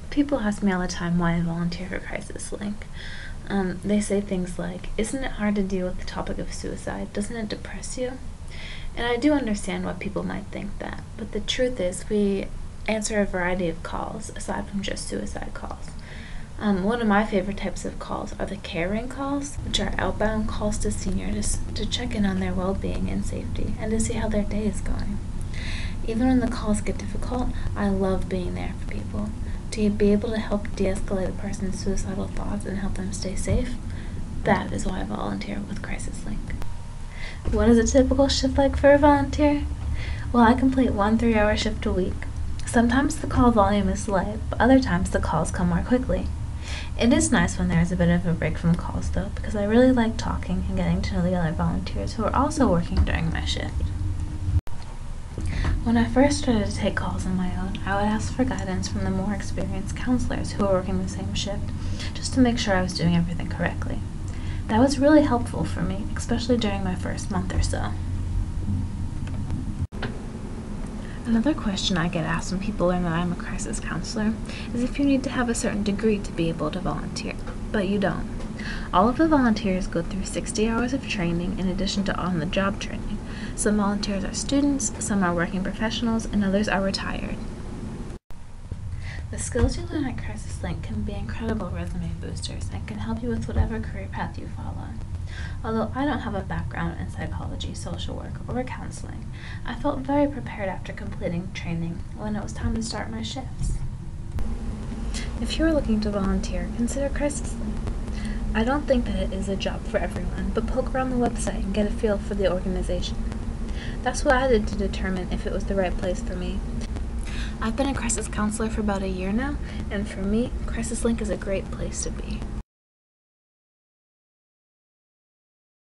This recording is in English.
People ask me all the time why I volunteer for Crisis Link. They say things like, "Isn't it hard to deal with the topic of suicide? Doesn't it depress you?" And I do understand why people might think that, but the truth is we answer a variety of calls aside from just suicide calls. One of my favorite types of calls are the care ring calls, which are outbound calls to seniors to check in on their well-being and safety and to see how their day is going. Even when the calls get difficult, I love being there for people. To be able to help de-escalate a person's suicidal thoughts and help them stay safe, that is why I volunteer with Crisis Link. What is a typical shift like for a volunteer? Well, I complete 1 3-hour shift a week. Sometimes the call volume is light, but other times the calls come more quickly. It is nice when there is a bit of a break from calls, though, because I really like talking and getting to know the other volunteers who are also working during my shift. When I first started to take calls on my own, I would ask for guidance from the more experienced counselors who were working the same shift, just to make sure I was doing everything correctly. That was really helpful for me, especially during my first month or so. Another question I get asked when people learn that I'm a crisis counselor is if you need to have a certain degree to be able to volunteer, but you don't. All of the volunteers go through 60 hours of training in addition to on-the-job training. Some volunteers are students, some are working professionals, and others are retired. The skills you learn at Crisis Link can be incredible resume boosters and can help you with whatever career path you follow. Although I don't have a background in psychology, social work, or counseling, I felt very prepared after completing training when it was time to start my shifts. If you are looking to volunteer, consider Crisis Link. I don't think that it is a job for everyone, but poke around the website and get a feel for the organization. That's what I did to determine if it was the right place for me. I've been a crisis counselor for about a year now, and for me, Crisis Link is a great place to be.